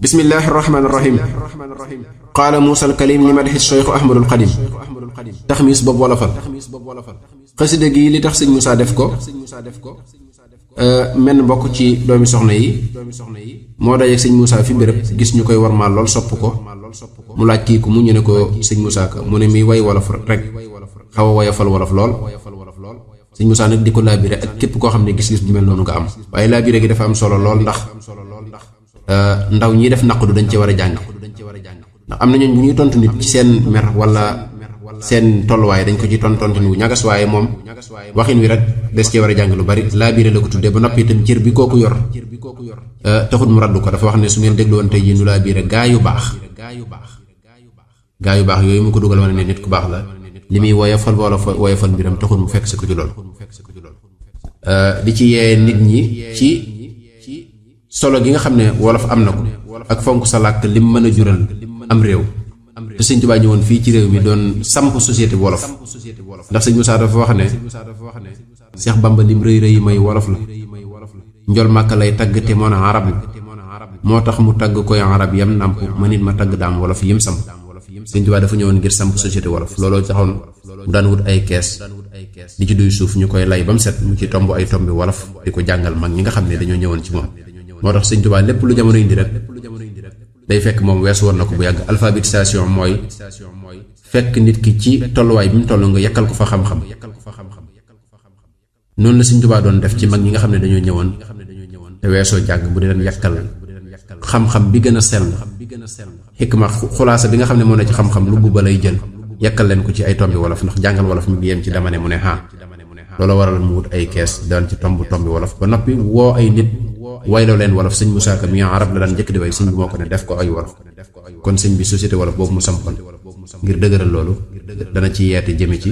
bismillahi irrahmani irrahim qaala muusa alkalim li madxi cheikh ahmadul xadim taxmis boobu wolofal xasida gi li tax sëñ Moussa def ko menn mbokk ci doomi soxna yi moo dajeek sëñ Moussa fi béréb gis ñu koy warmaal lool sopp ko mu laaj kii ku mu ñu ne ko sëñ Moussa ka mu ne mi way wolof rek xaw a woyofal wolof lool sëñ Moussa nag di ko laabire ak képp koo xam ne gis-gis bu mel noonu nga am waaye laabire gi dafa am solo lool ndax ndaw ñi def naqdu dañ ci war a jàng ndax am na ñooñ bu ñuy tontu nit ci seen mer wala seen tolluwaay dañ ko ci tontu wu ñagas waaye moom waxin wi rek des ci war a jàng lu bari laabire la ko tuddee ba noppi itam cër bi kooku yor taxut mu raddu ko dafa wax ne su ngeen déglu woon tey jii nu laabire gaa yu baax yooyu mu ko dugal wane ne nit ku baax la li muy woyofal wala woyofal mbiram taxut mu fekk si ko ci lool di ci yee nit ñi ci solo gi nga xam ne wolof am na ko ak fonk sa làkk lim mën a jural am réew te sëñ Tuubaa ñëwoon fii ci réew mi doon samp société wolof ndax sëñ Moussa dafa wax ne Seex Bamba lim rëy rëy may wolof la njol màkka lay tagg te moon arab la moo tax mu tagg koy arab yam nàmp ma nit ma tagg daam wolof yim samp sëñ Tuubaa dafa ñëwoon ngir samp société wolof looloo taxoon mu daan wut ay kees di ci duy suuf ñu koy lay ba mu set mu ci tomb ay tombi wolof di ko jàngal mag ñi nga xam ne dañoo ñëwoon ci moom moo tax sëñ Tuubaa lépp lu jamono indi rek day fekk moom weesu woon na ko bu yàgg alphabétisation mooy fekk nit ki ci tolluwaay bi mu toll nga yekkal ko fa xam-xam noonu la sëñ Tuubaa doon def ci mag ñi nga xam ne dañoo ñëwoon te weesoo jàng bu di leen yekkal xam-xam bi gën a sell xikma xulaasa bi nga xam ne moo ne ci xam-xam lu bubba lay jël yekkal leen ko ci ay tombi wolof ndax jàngal wolof mi ngi yem ci dama ne mu ne loolu waral mu wut ay kees daan ci tombi wolof ba noppi woo ay nit wayloo leen wolof sëñ Moussa Ka mi arab la daan njëkk di way sëñ bi moo ko ne def ko ay wolof kon sëñ bi société wolof boobu mu sampoon ngir dëgëral loolu dana ci yeete jëme ci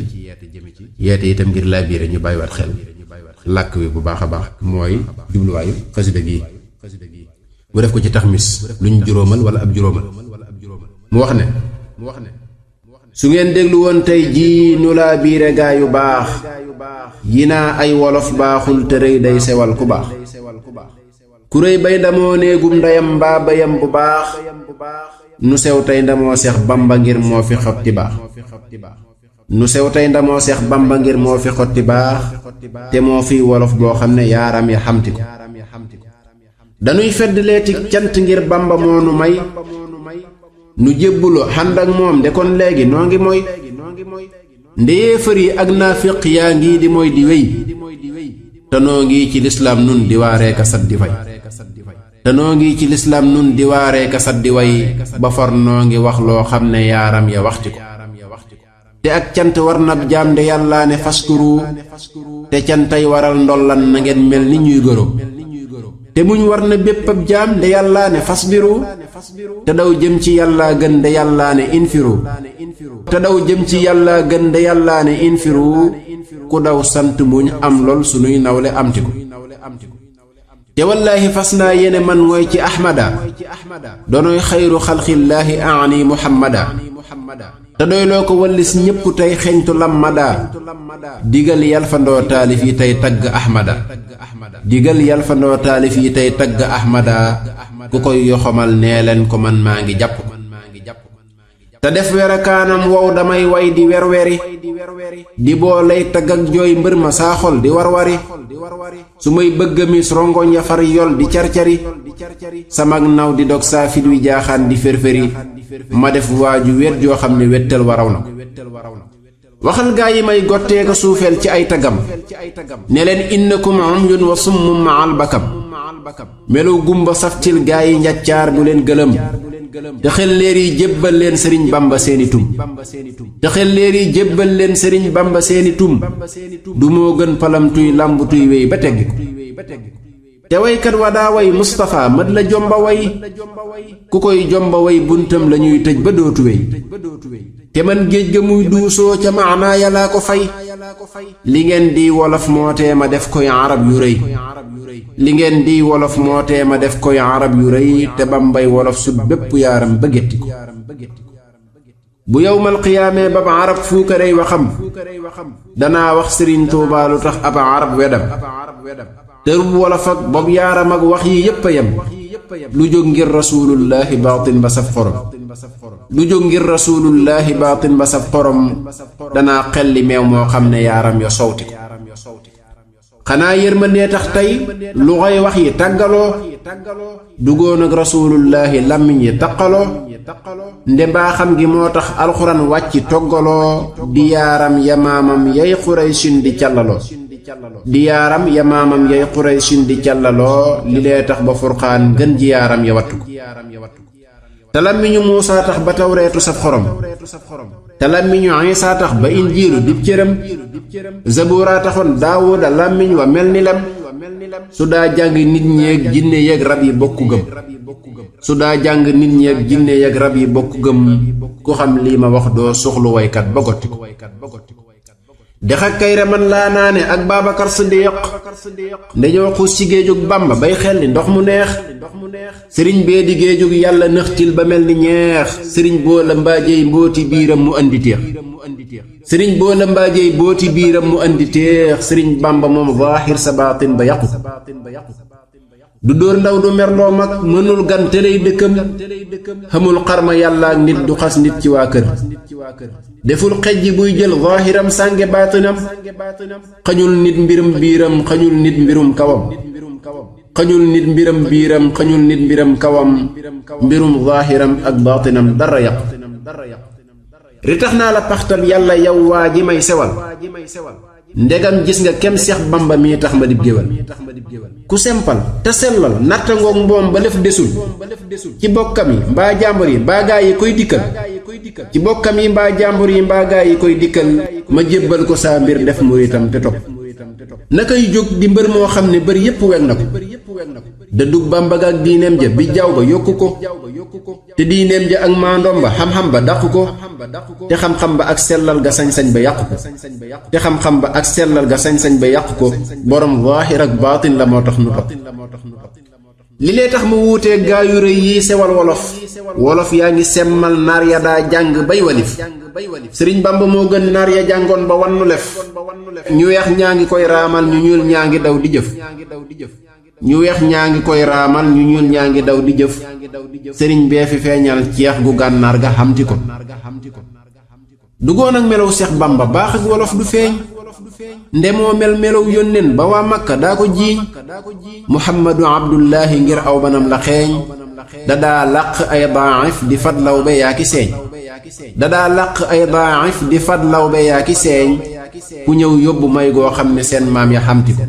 yeete itam ngir laabiire ñu bàyyiwaat xel làkk wi bu baax a baax mooy jubluwaayu xasida gi mu def ko ci taxmis lu ñu juróomal wala ab juróomal mu wax ne su ngeen déglu woon tey jii nu laabiire gaa yu baax yi naa ay wolof baaxul te rëy day sewal ku baax ku rëy bay ndamoo néegum ndeyam mbaa bayam bu baax nu sew tey ndamoo Seex Bamba ngir moo fi xotti baax nu sew tey ndamoo Seex Bamba ngir moo fi xotti baax te moo fi wolof boo xam ne yaaram ya xamti ko dañuy fedd leeti cant ngir Bamba moo nu may nu jébbulu xànd ak moom de kon léegi noo ngi mooy ndeyee fër yi ak naafiq yaa ngi di mooy di wéy te noo ngi ci lislaam nun di waaree ka sat di fay te noo ngi ci lislaam nun di waaree ka sat di way ba far noo ngi wax loo xam ne yaaram ya waxti ko te ak cant war nab jaam de yàllaa ne faskuru te cantay waral ndollan na ngeen mel ni ñuy gërëm te muñ war na bépp ab jaam de yàllaa ne fasbiru te daw jëm ci yàllaa gën de yàllaa ne infiru te daw jëm ci yàllaa gën de yàllaa ne infiru ku daw sant muñ am lool sunuy nawle amti ko te wallaahi fas naa yéene man mooy ci ahmada doonoy xayru xalqillaahi aani muhammada te doyloo ko wallis ñépp tey xeñtu lammada digal yalfandoo taalif yi tey tagg ahmada digal yalfandoo taalif yi tey tagg ahmada ku koy yoxomal nee leen ko man maa ngi jàpp te def werakaanam wow damay way di werweri di boo lay tagg ak jooy mbër ma saa xol di warwari su may bëgg mis rongoñ ya far yol di carcari samag naw di dog saa fit wi jaaxaan di férféri ma def waaju wet joo xam ne wettal waraw na ko waxal gaa yi may gottee ko suufeel ci ay tagam ne leen innakum umyun wa summum ma albakam melaw gumba saftil gaa yi njaccaar bu leen gëlëm te xel leer yi jébbal leen sëriñ Bamba seeni tum te xel leer yi jébbal leen sëriñ Bamba seeni tum du moo gën palamtuy làmbutuy wéy ba teggi ko te waykat wa daa way Mustapha mat la jomba way ku koy jomba way buntam lañuy tëj ba dootu wéy te man géej ga muy duusoo ca maanaa yàllaa ko fay li ngeen di wolof moo tee ma def koy arab yu rëy li ngeen di wolof moo tee ma def koy arab yu rëy te Bambay wolof sut bépp yaaram ba gétti ko bu yowmal qiyaamee bab arab fuukarey waxam danaa wax Sëriñ Tuubaa lu tax ab arab wedam tërub wolof ak bob yaaram ak wax yi yépp a yem lu jóg ngir rasulullahi baatin ba saf xorom lu jóg ngir rasulullahi baatin ba saf xorom danaa xelli meew moo xam ne yaaram yo sowti ko xanaa yërmandee tax tey lu xoy wax yi tàggaloo dugoon ak rasulullahi làmmiñ yi taqaloo nde mbaaxam gi moo tax alxuraan wàcci toggaloo di yaaram yamaamam yay Quraysin di callaloo di yaaram yamaamam yay Quraysin di callaloo li lee tax ba furqaan gën ji yaaram ya wattu ko te làmmiñu Muusaa tax ba tawreetu saf xorom te làmmiñu Iisaa tax ba injiilu dib cëram zabuuraa taxoon Daawuda làmmiñ wa mel ni lem su daa jàng nit ñeeg jinne yeeg rab yi bokku gëm su daa jàng nit ñeeg jinne yeeg rab yi bokku gëm ku xam lii ma wax doo suxlu waykat ba gotti ko dex ak kayre man laa naane ak Baabakar Siddiq ndeñoo xuus ci géejug Bàmba bay xelli ndox mu neex sëriñ bee di géejug yàlla nëxtil ba mel ni ñeex sëriñ boo la mbaajey mbooti biiram mu andi teex sëriñ boo la mbaajey booti biiram mu andi teex sëriñ Bàmba moom zaahir sa baatin ba yàqu du dóor ndaw du merloo mag mënul gan te lay dëkkam xamul xarma yàlla ak nit du xas nit ci waa kër deful xejj buy jël zaahiram sànge baatinam xañul nit mbirum biiram xañul nit mbirum kawam xañul nit mbiram biiram xañul nit mbiram kawam mbirum zaahiram ak baatinam dara yàqu ritax naa la paxtab yàlla yow waa ji may sewal ndegam gis nga kem Seex Bamba mii tax ma dib géwal ku sempal te sellal nattangoog mboom ba lef desul ci bokkam yi mbaa jàmbur yi mbaa gaa yi koy dikkal ci bokkam yi mbaa jàmbur yi mbaa gaa yi koy dikkal ma jébbal ko saa mbir def muritam te topp nakay jóg di mbër moo xam ne bër yépp weg na ko dëddug Bàmba ga ak diineem ja bi jaaw ba yokku ko te diineem ja ak maandoom ba xam-xam ba dàqu ko te xam-xam ba ak sellal ga sañ-sañ ba yàqu ko te xam-xam ba ak sellal ga sañ-sañ ba yàqu ko borom zaahir ak baatin la moo tax nu topp li lee tax mu wuutee gaa yu rëy yi sewal wolof yaa ngi semmal naar ya daa jàng bay walif sëriñ Bàmba moo gën naar ya jàngoon ba wannu lef ñu weex ñaa ngi koy raamal ñu ñuul ñaa ngi daw di jëf ñu weex ñaa ngi koy raamal ñu ñuul ñaa ngi daw di jëf sëriñ bee fi feeñal ceex gu gànnaar ga xamti ko dugoon ak melow Seex Bàmba baax ak wolof du feeñ ndemoo melow yónneen ba waa Makka daa ko jiiñ Muhammadu Abdullahi ngir aw banam la xeeñ dadaa làq ay daif di fadlaw be yaa ki seeñ dadaa làq ay daif di fadlaw be yaa ki seeñ ku ñëw yóbbu may goo xam ne seen maam ya xamti ko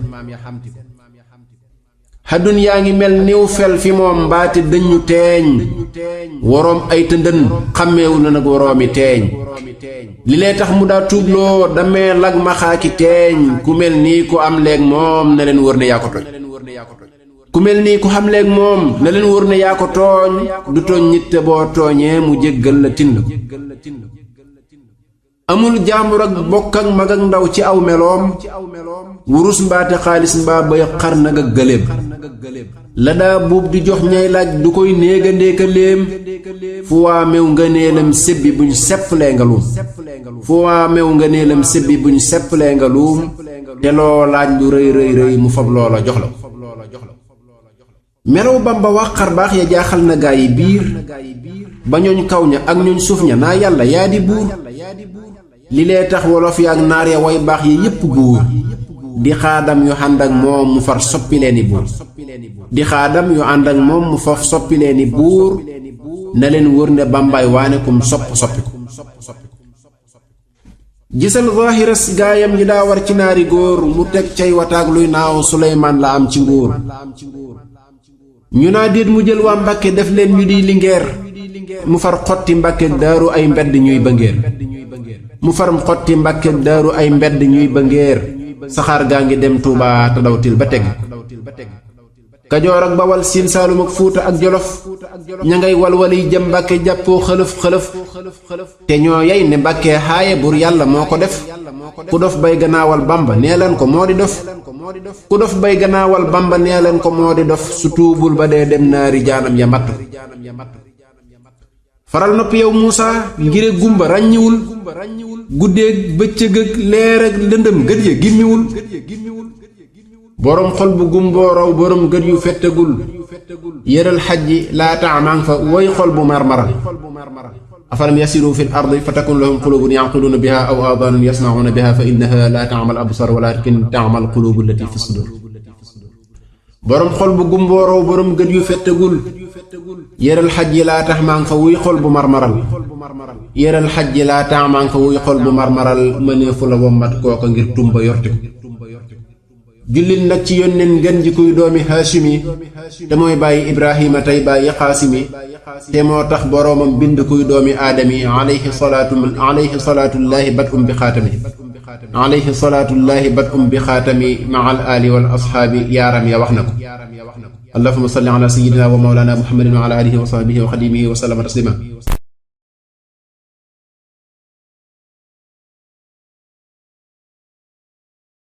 xaddun yaa ngi mel niw fel fi moom mbaate dëññu teeñ woroom ay tëndën xàmmeewu na nag woroomi teeñ li lee tax mu daa tuubloo damee lag maxaaki teeñ ku mel nii ku am leeg moom na leen wër ne yaa ko tooñ ku mel nii ku xam leeg moom na leen wër ne yaa ko tooñ du tooñ nit te boo tooñee mu jéggal la tind amul jaambur ak bokk ak mag ak ndaw ci aw meloom wurus mbaate xaalis mbaa bay xar nag ak gëléem la daa buub di jox ñay laaj du koy néega ndéeka léem fu waa mew nga neelam sébbi buñ sepplee nga luum fu waa mew nga neelam sébbi buñ sepplee nga luum te loo laaj lu rëy rëy mu fab loola jox la melow Bamba wax xar baax ya jaaxal na gaa yi biir ba ñooñ kaw ña ak ñooñ suuf ña naa yàlla yaa di buur li lee tax wolof ya ak naar ya way baax yi yépp buur di xaadam yu ànd ak moom mu far soppi leeni buur di xaadam yu ànd ak moom mu far soppi leeni buur na leen wër ne Bàmbaay waane kum soppi ko gisal zaahiras gaayam yi daa war ci naari góor mu teg cay wataag luy naaw Suleymaan la am ci nguur ñu naa déet mu jël waa Mbàkke def leen ñu di lingeer mu far xotti Mbàkke daaru ay mbedd ñuy bëngéer mu faram xotti Mbàkke daaru ay mbedd ñuy bëngéer saxaar gaa ngi dem Tuubaa te dawtil ba teg Kajoor ak Bawal Siin Saalum ak Fuuta ak Jolof ña ngay walwali jëm Mbàkke jàppoo xëlëf te ñoo yey ne Mbàkke xaaye bur yàlla moo ko def ku dof bay gannaawal Bàmba nee leen ko moo di dof ku dof bay gannaawal Bàmba nee leen ko moo di dof su tuubul ba dee dem naari jaanam ya matt faral noppi yow Muusaa ngire gumba ràññiwul guddeeg bëccëg ak leer ak lëndëm gët ya gimmiwul boroom xol bu gumboo raw boroom gët yu fettagul yëral xajji laa taamaan fa woy xol bu marmaral afalam yasiru fi l ardi fa takun lahum qulubun yaqiluuna biha aw aadanun yasmacuuna biha fa innaha laa taamal absar walakin taamal qulubu allati fi sudur boroom xol bu gumbooroo boroom gët yu fettagul yëral xajji laa tax maa ngi fa wuy xol bu marmaral yëral xajji laa tax maa ngi fa wuy xol bu marmaral mëneefu la wommat kooka ngir tumba yorte ko jullit nag ci yónneen ngën ji kuy doomi haashimi te mooy bàyyi ibrahima tey bàyyi xaasimi te moo tax boroomam bind kuy doomi aadami alayhi salaatullaahi bat bi xaatami alayhi salaatullaahi bat bi xaatami maa al aali wal asxaabi yaaram ya wax na ko allahumma salli ala sayyidina wa mawlana muhammadin wa ala alihi wa sahbihi wa xadimihi wa sallama taslima